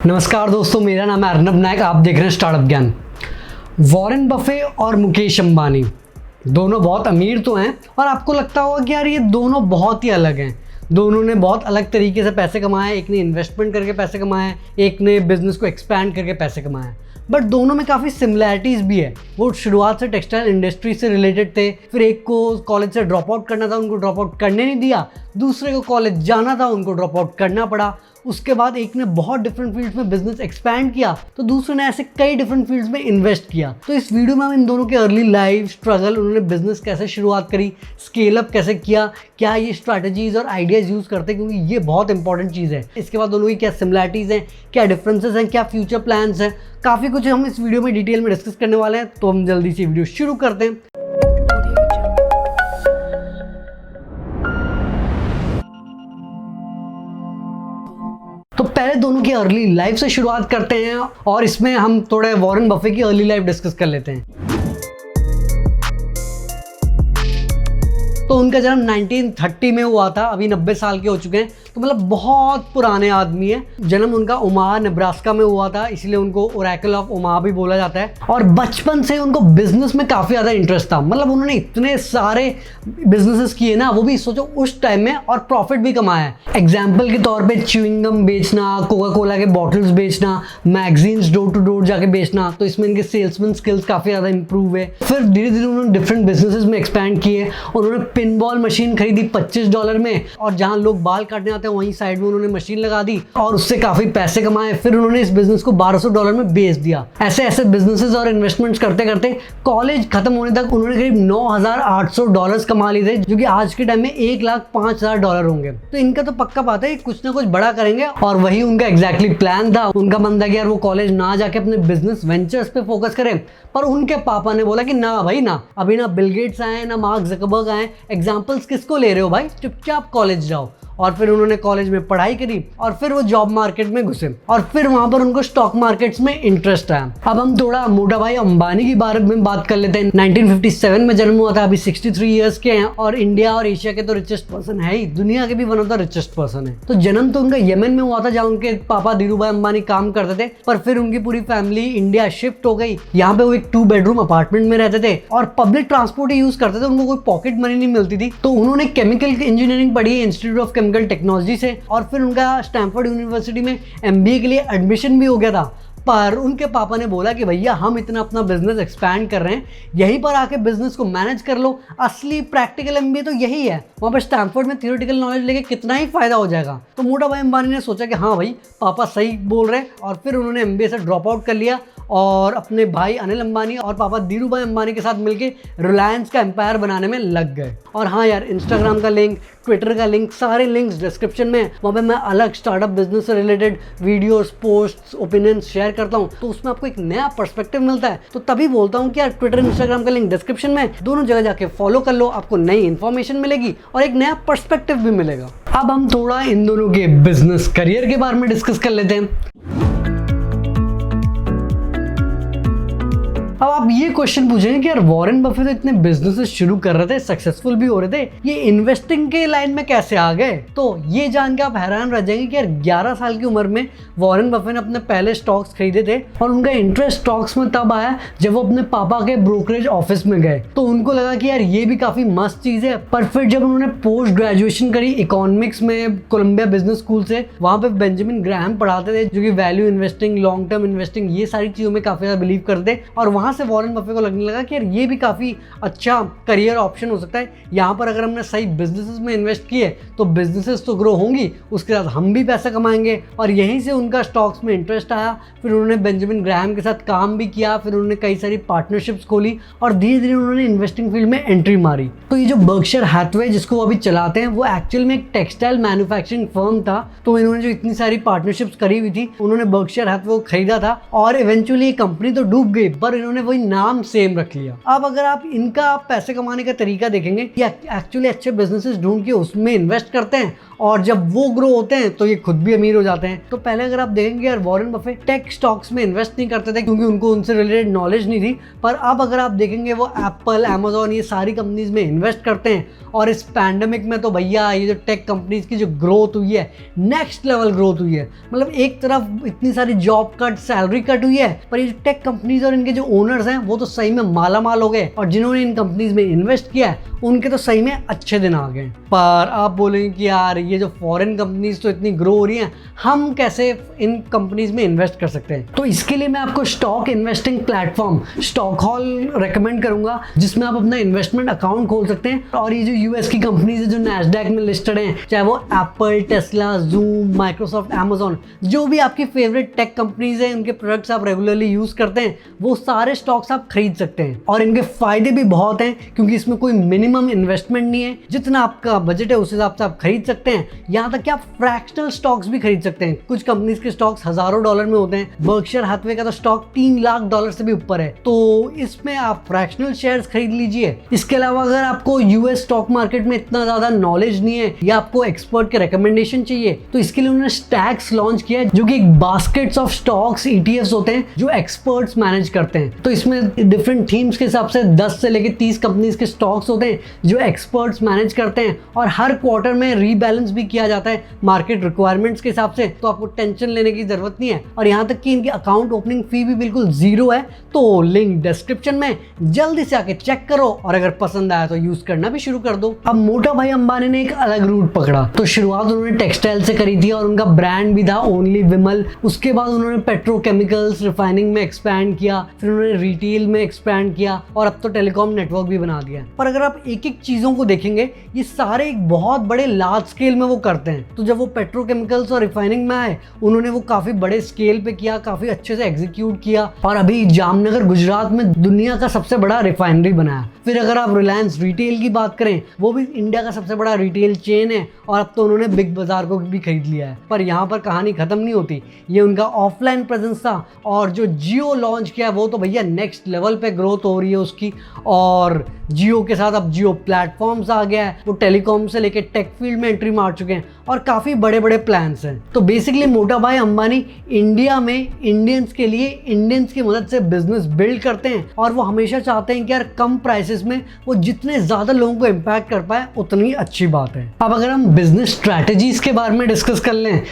नमस्कार दोस्तों, मेरा नाम है अर्नब नायक। आप देख रहे हैं स्टार्टअप ज्ञान। वॉरेन बफे और मुकेश अंबानी दोनों बहुत अमीर तो हैं और आपको लगता होगा कि यार ये दोनों बहुत ही अलग हैं। दोनों ने बहुत अलग तरीके से पैसे कमाए। एक ने इन्वेस्टमेंट करके पैसे कमाए, एक ने बिजनेस को एक्सपैंड करके पैसे कमाए। बट दोनों में काफ़ी सिमिलैरिटीज़ भी है। वो शुरुआत से टेक्सटाइल इंडस्ट्री से रिलेटेड थे, फिर एक को कॉलेज से ड्रॉप आउट करना था, उनको ड्रॉप आउट करने नहीं दिया। दूसरे को कॉलेज जाना था, उनको ड्रॉप आउट करना पड़ा। उसके बाद एक ने बहुत डिफरेंट फील्ड्स में बिजनेस एक्सपैंड किया, तो दूसरे ने ऐसे कई डिफरेंट फील्ड्स में इन्वेस्ट किया। तो इस वीडियो में हम इन दोनों के अर्ली लाइफ स्ट्रगल, उन्होंने बिजनेस कैसे शुरुआत करी, स्केल अप कैसे किया, क्या ये स्ट्रैटेजीज और आइडियाज़ यूज़ करते हैं, क्योंकि ये बहुत इंपॉर्टेंट चीज़ है। इसके बाद दोनों की क्या सिमिलैरिटीज़ हैं, क्या डिफरेंसेस हैं, क्या फ्यूचर प्लान्स हैं, काफ़ी कुछ हम इस वीडियो में डिटेल में डिस्कस करने वाले हैं। तो हम जल्दी से वीडियो शुरू करते हैं। तो पहले दोनों की अर्ली लाइफ से शुरुआत करते हैं और इसमें हम थोड़े वॉरेन बफे की अर्ली लाइफ डिस्कस कर लेते हैं। तो उनका जन्म 1930 में हुआ था। अभी 90 साल के हो चुके हैं, तो मतलब बहुत पुराने आदमी है। जन्म उनका ओमाहा नेब्रास्का में हुआ था, इसलिए उनको ओरेकल ऑफ ओमाहा भी बोला जाता है। और बचपन से उनको बिजनेस में काफ़ी ज़्यादा इंटरेस्ट था। मतलब उन्होंने इतने सारे बिजनेसेस किए ना, वो भी सोचो उस टाइम में, और प्रॉफिट भी कमाया है। एग्जाम्पल के तौर पर च्युइंग गम बेचना, कोका कोला के बॉटल्स बेचना, मैगजीन्स डोर टू डोर जाके बेचना। तो इसमें इनके सेल्समैन स्किल्स काफ़ी ज़्यादा इंप्रूव है। फिर धीरे धीरे उन्होंने डिफरेंट बिजनेसेस में एक्सपैंड किए। उन्होंने पिनबॉल मशीन खरीदी $25 में, और जहां लोग बाल काटने आते हैं वहीं साइड में उन्होंने मशीन लगा दी और उससे काफी पैसे कमाए। फिर उन्होंने इस बिजनेस को $1200 में बेच दिया। ऐसे ऐसे बिजनेसेस और इन्वेस्टमेंट्स करते करते कॉलेज खत्म होने तक उन्होंने करीब $9800 कमा लिए थे, जो कि आज के टाइम में $1,05,000 होंगे। तो इनका तो पक्का बात है कुछ ना कुछ बड़ा करेंगे, और वही उनका एग्जैक्टली प्लान था। उनका मन था कि यार वो कॉलेज ना जाके अपने बिजनेस वेंचर्स पे फोकस करें, पर उनके पापा ने बोला कि ना भाई ना, अभी ना बिल गेट्स आए ना मार्क ज़करबर्ग आए, एग्जाम्पल्स किसको ले रहे हो भाई, चुपचाप कॉलेज जाओ। और फिर उन्होंने कॉलेज में पढ़ाई करी और फिर वो जॉब मार्केट में घुसे और फिर वहां पर उनको स्टॉक मार्केट्स में इंटरेस्ट आया। अब हम थोड़ा मोटा भाई अंबानी की बारे में बात कर लेते हैं। 1957 में जन्म हुआ था, अभी 63 इयर्स के हैं, और इंडिया और एशिया के तो रिचेस्ट पर्सन है ही, दुनिया के भी one of the richest person है। तो जन्म तो उनका यमन में हुआ था, जहाँ उनके पापा धीरूभाई अंबानी काम करते थे, पर फिर उनकी पूरी फैमिली इंडिया शिफ्ट हो गई। यहाँ पे वो एक 2 बेडरूम अपार्टमेंट में रहते थे और पब्लिक ट्रांसपोर्ट यूज करते थे। उनको कोई पॉकेट मनी नहीं मिलती थी, तो उन्होंने केमिकल इंजीनियरिंग पढ़ी इंस्टीट्यूट ऑफ केमिकल टेक्नोलॉजी से, और फिर उनका स्टैनफोर्ड यूनिवर्सिटी में MBA के लिए एडमिशन भी हो गया था। पर उनके पापा ने बोला कि भैया हम इतना अपना बिजनेस एक्सपैंड कर रहे हैं, यहीं पर आके बिजनेस को मैनेज कर लो। असली प्रैक्टिकल MBA तो यही है, वहाँ पर स्टैनफोर्ड में थियोरेटिकल नॉलेज लेके कितना ही फायदा हो जाएगा। तो मोटा भाई अंबानी ने सोचा कि हाँ भाई पापा सही बोल रहे हैं, और फिर उन्होंने MBA से ड्रॉप आउट कर लिया और अपने भाई अनिल अंबानी और पापा धीरूभाई अंबानी के साथ मिलके रिलायंस का एम्पायर बनाने में लग गए। और हाँ यार, इंस्टाग्राम का लिंक, ट्विटर का लिंक, सारे लिंक्स डिस्क्रिप्शन में। वहाँ पे मैं अलग स्टार्टअप बिजनेस से related videos, posts, opinions share करता हूँ, तो उसमें आपको एक नया पर्सपेक्टिव मिलता है। तो तभी बोलता हूँ कि यार ट्विटर, इंस्टाग्राम का लिंक डिस्क्रिप्शन में, दोनों जगह जाके फॉलो कर लो, आपको नई इन्फॉर्मेशन मिलेगी और एक नया पर्सपेक्टिव भी मिलेगा। अब हम थोड़ा इन दोनों के बिजनेस करियर के बारे में डिस्कस कर लेते हैं। अब आप ये क्वेश्चन पूछेंगे कि यार वॉरेन बफे तो इतने बिजनेसेस शुरू कर रहे थे, सक्सेसफुल भी हो रहे थे, ये इन्वेस्टिंग के लाइन में कैसे आ गए? तो ये जान के आप हैरान रह जाएंगे कि यार 11 साल की उम्र में वॉरेन बफे ने अपने पहले स्टॉक्स खरीदे थे, और उनका इंटरेस्ट स्टॉक्स में तब आया जब वो अपने पापा के ब्रोकरेज ऑफिस में गए। तो उनको लगा कि यार ये भी काफी मस्त चीज है। पर फिर जब उन्होंने पोस्ट ग्रेजुएशन करी इकोनॉमिक्स में कोलंबिया बिजनेस स्कूल से, वहां पे बेंजामिन ग्राहम पढ़ाते थे, जो कि value investing, long term investing, ये सारी चीजों में काफी ज्यादा बिलीव करते थे। और वहां से वॉरेन बफे को लगने लगा कि यार ये भी काफ़ी अच्छा करियर ऑप्शन हो सकता है। यहाँ पर अगर हमने सही बिजनेसेस में इन्वेस्ट किए तो बिजनेसेस तो ग्रो होंगी, उसके साथ हम भी पैसा कमाएंगे। और यहीं से उनका स्टॉक्स में इंटरेस्ट आया। फिर उन्होंने बेंजामिन ग्राहम के साथ काम भी किया, फिर उन्होंने कई सारी पार्टनरशिप्स खोली और धीरे धीरे उन्होंने इन्वेस्टिंग फील्ड में एंट्री मारी। तो ये जो बर्कशायर हैथवे जिसको वो अभी चलाते हैं, वो एक्चुअल में एक टेक्सटाइल मैन्युफैक्चरिंग फर्म था। तो इन्होंने जो इतनी सारी पार्टनरशिप्स करी हुई थी, उन्होंने बर्कशायर हैथवे को खरीदा था, और इवेंचुअली ये कंपनी तो डूब गई, पर इन्होंने वही नाम सेम रख लिया। अब अगर आप इनका पैसे कमाने का तरीका देखेंगे, ये एक्चुअली अच्छे बिजनेसेस ढूंढ के उसमें इन्वेस्ट करते हैं और जब वो ग्रो होते हैं तो ये खुद भी अमीर हो जाते हैं। तो पहले अगर आप देखेंगे यार, वॉरेन बफेट टेक स्टॉक्स में इन्वेस्ट नहीं करते थे क्योंकि उनको उनसे रिलेटेड नॉलेज नहीं थी, पर अब अगर आप देखेंगे वो एप्पल, अमेजॉन, ये सारी कंपनीज में इन्वेस्ट करते हैं। और इस पैंडेमिक में तो भैया ये जो टेक कंपनीज की जो ग्रोथ हुई है, नेक्स्ट लेवल ग्रोथ हुई है। मतलब एक तरफ इतनी सारी जॉब कट, सैलरी कट हुई है, पर ये टेक कंपनीज और इनके जो ओनर्स हैं वो तो सही में माला माल हो गए, और जिन्होंने इन कंपनीज में इन्वेस्ट किया है उनके तो सही में अच्छे दिन आ गए। पर आप बोलेंगे कि यार ये जो फॉरेन कंपनीज तो इतनी ग्रो हो रही हैं, हम कैसे इन कंपनीज में इन्वेस्ट कर सकते हैं? तो इसके लिए मैं आपको स्टॉक इन्वेस्टिंग प्लेटफॉर्म स्टॉकहॉल रेकमेंड करूंगा, जिसमें आप अपना इन्वेस्टमेंट अकाउंट खोल सकते हैं। और ये जो यूएस की कंपनीज है जो नैस्डैक में लिस्टेड हैं, चाहे वो Apple, Tesla, zoom, Microsoft, Amazon, जो भी आपकी फेवरेट टेक कंपनीज हैं, उनके प्रोडक्ट्स आप रेगुलरली यूज करते हैं, वो सारे स्टॉक्स आप खरीद सकते हैं। और इनके फायदे भी बहुत हैं क्योंकि इसमें कोई मिनिमम इन्वेस्टमेंट नहीं है, जितना आपका बजट है उस हिसाब से आप खरीद सकते हैं। यहाँ तक कि आप फ्रैक्शनल स्टॉक्स भी खरीद सकते हैं। कुछ कंपनीज के स्टॉक्स हजारों डॉलर में होते हैं। बर्कशायर हैथवे का तो स्टॉक 3 लाख डॉलर से भी ऊपर है, तो इसमें आप फ्रैक्शनल शेयर्स खरीद लीजिए। इसके अलावा अगर आपको यूएस स्टॉक मार्केट में इतना ज्यादा नॉलेज नहीं है या आपको एक्सपर्ट के रिकमेंडेशन चाहिए, तो इसके लिए उन्होंने स्टैक्स लॉन्च किया है, जो कि एक बास्केट्स ऑफ स्टॉक्स, ईटीएफ्स होते हैं जो एक्सपर्ट्स मैनेज करते हैं। तो इसमें डिफरेंट थीम्स के हिसाब से 10 से लेकर 30 कंपनीज के स्टॉक्स होते हैं जो एक्सपर्ट्स मैनेज करते हैं, और हर क्वार्टर में रीबैलेंस भी किया जाता है मार्केट रिक्वायरमेंट्स के हिसाब से। तो आपको टेंशन लेने की जरूरत नहीं है। और यहाँ तक कि इनकी अकाउंट ओपनिंग फी भी बिल्कुल जीरो है। तो लिंक डिस्क्रिप्शन में, जल्दी से आके चेक करो, और अगर पसंद आया तो यूज करना भी शुरू कर दो। अब मोटा भाई अंबानी ने एक अलग रूट पकड़ा। तो शुरुआत उन्होंने टेक्सटाइल से करी थी और उनका ब्रांड भी था ओनली विमल। उसके बाद उन्होंने पेट्रोकेमिकल्स, रिफाइनिंग में एक्सपैंड किया, फिर उन्होंने रिटेल में एक्सपैंड किया, और अब तो टेलीकॉम नेटवर्क भी बना दिया। पर अगर आप एक एक चीजों को देखेंगे, ये सारे एक बहुत बड़े लार्ज स्केल में वो करते हैं। तो जब वो पेट्रोकेमिकल्स और रिफाइनिंग में आए, उन्होंने वो काफी बड़े स्केल पे किया, काफी अच्छे से एग्जीक्यूट किया, और अभी जामनगर गुजरात में दुनिया का सबसे बड़ा रिफाइनरी बनाया। फिर अगर आप रिलायंस रिटेल की बात करें, वो भी इंडिया का सबसे बड़ा रिटेल चेन है, और अब तो उन्होंने बिग बाजार को भी खरीद लिया है। पर यहाँ पर कहानी खत्म नहीं होती। ये उनका ऑफलाइन प्रेजेंस था, और जो जियो लॉन्च किया वो तो भैया नेक्स्ट लेवल पे ग्रोथ हो रही है उसकी। और जियो के साथ अब जियो प्लेटफॉर्म्स आ गया है, वो टेलीकॉम से लेके टेक फील्ड में एंट्री मार चुके हैं, और काफ़ी बड़े बड़े प्लान्स हैं। तो बेसिकली मोटा भाई अंबानी इंडिया में इंडियंस के लिए इंडियंस की मदद से बिजनेस बिल्ड करते हैं, और वो हमेशा चाहते हैं कि यार कम प्राइसेस में वो जितने ज़्यादा लोगों को इम्पैक्ट कर पाए उतनी अच्छी बात है। अब अगर हम बिजनेस स्ट्रैटेजीज के बारे में डिस्कस कर लें,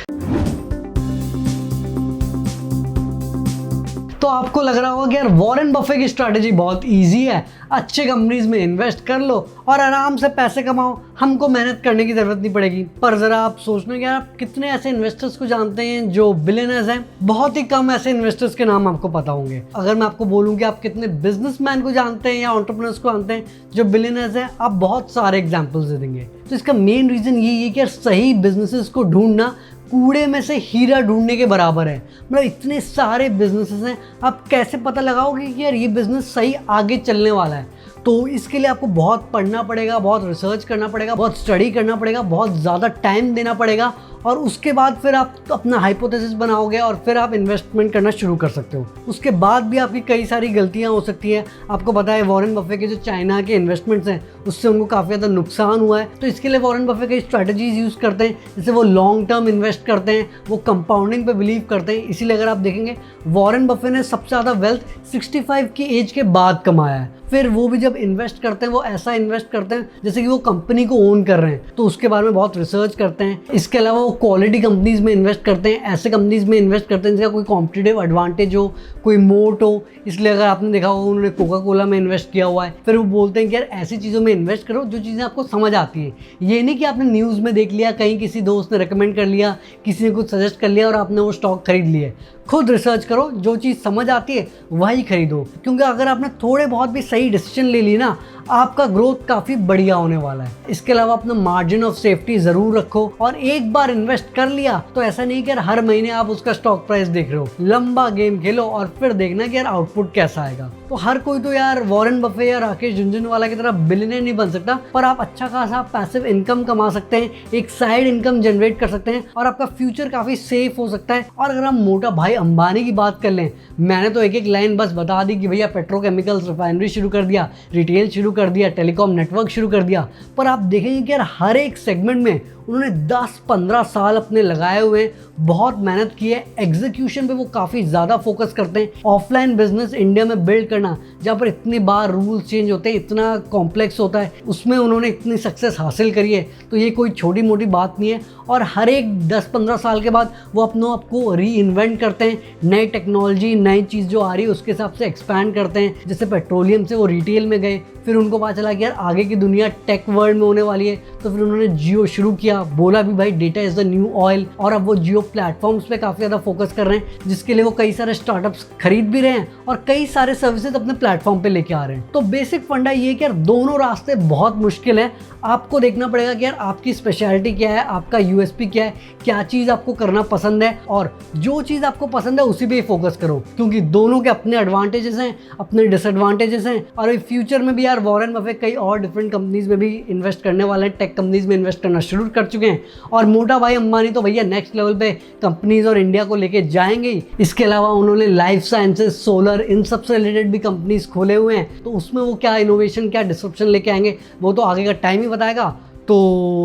तो आपको लग रहा होगा कि यार वॉरेन बफे की स्ट्रैटेजी बहुत इजी है, अच्छे कंपनीज में इन्वेस्ट कर लो और आराम से पैसे कमाओ, हमको मेहनत करने की जरूरत नहीं पड़ेगी। पर जरा आप सोचना कि आप कितने ऐसे इन्वेस्टर्स को जानते हैं जो बिलियनर्स हैं? बहुत ही कम ऐसे इन्वेस्टर्स के नाम आपको पता होंगे। अगर मैं आपको बोलूं कि आप कितने बिजनेसमैन को जानते हैं या एंटरप्रेन्योर्स को जानते हैं जो बिलियनर्स हैं, आप बहुत सारे एग्जाम्पल्स दे देंगे। तो इसका मेन रीजन यही है कि यार सही बिजनेसेस को ढूंढना कूड़े में से हीरा ढूंढने के बराबर है। मतलब इतने सारे बिजनेसेस हैं, आप कैसे पता लगाओगे कि यार ये बिजनेस सही आगे चलने वाला है? तो इसके लिए आपको बहुत पढ़ना पड़ेगा, बहुत रिसर्च करना पड़ेगा, बहुत स्टडी करना पड़ेगा, बहुत ज़्यादा टाइम देना पड़ेगा, और उसके बाद फिर आप अपना हाइपोथेसिस बनाओगे और फिर आप इन्वेस्टमेंट करना शुरू कर सकते हो। उसके बाद भी आपकी कई सारी गलतियां हो सकती हैं। आपको पता है वॉरेन बफे के जो चाइना के इन्वेस्टमेंट्स हैं उससे उनको काफ़ी ज़्यादा नुकसान हुआ है। तो इसके लिए वॉरेन बफे कई स्ट्रैटेजीज यूज़ करते हैं, जैसे वो लॉन्ग टर्म इन्वेस्ट करते हैं, वो कंपाउंडिंग पे बिलीव करते हैं। इसीलिए अगर आप देखेंगे वॉरेन बफे ने सबसे ज़्यादा वेल्थ 65 की एज के बाद कमाया है। फिर वो भी जब इन्वेस्ट करते हैं वो ऐसा इन्वेस्ट करते हैं जैसे कि वो कंपनी को ओन कर रहे हैं, तो उसके बारे में बहुत रिसर्च करते हैं। इसके अलावा वो क्वालिटी कंपनीज में इन्वेस्ट करते हैं, ऐसे कंपनीज में इन्वेस्ट करते हैं जिसका कोई कॉम्पिटिटिव एडवांटेज हो, कोई मोट हो। इसलिए अगर आपने देखा होगा उन्होंने कोका कोला में इन्वेस्ट किया हुआ है। फिर वो बोलते हैं कि यार ऐसी चीज़ों में इन्वेस्ट करो जो चीज़ें आपको समझ आती है। ये नहीं कि आपने न्यूज़ में देख लिया, कहीं किसी दोस्त ने रिकमेंड कर लिया, किसी ने कुछ सजेस्ट कर लिया और आपने वो स्टॉक खरीद लिए। खुद रिसर्च करो, जो चीज़ समझ आती है वही खरीदो, क्योंकि अगर आपने थोड़े बहुत भी सही डिसीजन ले ली ना, आपका ग्रोथ काफ़ी बढ़िया होने वाला है। इसके अलावा अपना मार्जिन ऑफ सेफ्टी ज़रूर रखो, और एक बार इन्वेस्ट कर लिया तो ऐसा नहीं कि यार हर महीने आप उसका स्टॉक प्राइस देख रहे हो। लंबा गेम खेलो और फिर देखना कि यार आउटपुट कैसा आएगा। तो हर कोई तो यार वॉरेन बफे या राकेश झुनझुनवाला की तरह बिलियनर नहीं बन सकता, पर आप अच्छा खासा पैसिव इनकम कमा सकते हैं, एक साइड इनकम जनरेट कर सकते हैं, और आपका फ्यूचर काफ़ी सेफ हो सकता है। और अगर हम मोटा भाई अंबानी की बात कर लें, मैंने तो एक एक लाइन बस बता दी कि भैया पेट्रोकेमिकल्स, रिफाइनरी शुरू कर दिया, रिटेल शुरू कर दिया, टेलीकॉम नेटवर्क शुरू कर दिया, पर आप देखेंगे कि यार हर एक सेगमेंट में उन्होंने 10-15 साल अपने लगाए हुए हैं, बहुत मेहनत की है। एग्जीक्यूशन पे वो काफ़ी ज़्यादा फोकस करते हैं। ऑफलाइन बिजनेस इंडिया में बिल्ड करना, जहाँ पर इतनी बार रूल्स चेंज होते हैं, इतना कॉम्प्लेक्स होता है, उसमें उन्होंने इतनी सक्सेस हासिल करी है, तो ये कोई छोटी मोटी बात नहीं है। और हर एक 10-15 साल के बाद वो अपनों आपको री इन्वेंट करते हैं, नई टेक्नोलॉजी, नई चीज़ जो आ रही है उसके हिसाब से एक्सपैंड करते हैं। जैसे पेट्रोलियम से वो रिटेल में गए, फिर उनको पता चला कि यार आगे की दुनिया टेक वर्ल्ड में होने वाली है, तो फिर उन्होंने जियो शुरू किया, बोला भी भाई data is the new oil. और अब वो जियो प्लेटफॉर्म्स पे काफ़ी ज़्यादा फोकस कर रहे हैं, जिसके लिए वो कई सारे स्टार्टअप्स खरीद भी रहे हैं और कई सारे सर्विसेज अपने प्लेटफॉर्म पे लेके आ रहे हैं। तो बेसिक फंडा ये है कि यार दोनों रास्ते बहुत मुश्किल है। आपको देखना पड़ेगा कि यार आपकी स्पेशलिटी क्या है, आपका यूएसपी क्या है, क्या चीज़ आपको करना पसंद है, और जो चीज़ आपको पसंद है उसी पे फोकस करो, क्योंकि दोनों के अपने एडवांटेजेस हैं, अपने डिसएडवांटेजेस हैं। और फ्यूचर में भी यार वॉरेन बफेट कई और डिफरेंट कंपनीज में भी इन्वेस्ट करने वाले हैं, टेक कंपनीज में इन्वेस्ट करना शुरू कर चुके हैं। और मोटा भाई अंबानी तो भैया नेक्स्ट लेवल पे कंपनीज और इंडिया को लेके जाएंगे ही। इसके अलावा उन्होंने लाइफ साइंसेज, सोलर, इन सब से रिलेटेड भी कंपनीज खोले हुए हैं, तो उसमें वो क्या इनोवेशन, क्या डिस्रप्शन लेके आएंगे वो तो आगे का टाइम ही बताएगा। तो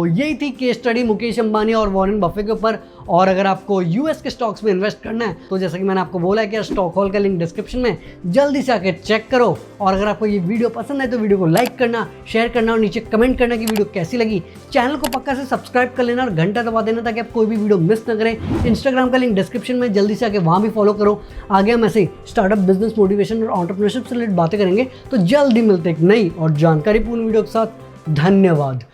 यही थी केस स्टडी मुकेश अंबानी और वॉरेन बफेट के ऊपर। और अगर आपको यूएस के स्टॉक्स में इन्वेस्ट करना है तो जैसा कि मैंने आपको बोला है कि स्टॉक हॉल का लिंक डिस्क्रिप्शन में, जल्दी से आके चेक करो। और अगर आपको ये वीडियो पसंद है तो वीडियो को लाइक करना, शेयर करना और नीचे कमेंट करना कि वीडियो कैसी लगी। चैनल को पक्का से सब्सक्राइब कर लेना और घंटा दबा देना ताकि आप कोई भी वीडियो मिस ना करें। इंस्टाग्राम का लिंक डिस्क्रिप्शन में, जल्दी से आके वहाँ भी फॉलो करो। आगे हम ऐसे स्टार्टअप, बिजनेस, मोटिवेशन और एंटरप्रेन्योरशिप से रिलेटेड बातें करेंगे। तो जल्दी मिलते एक नई और जानकारीपूर्ण वीडियो के साथ। धन्यवाद।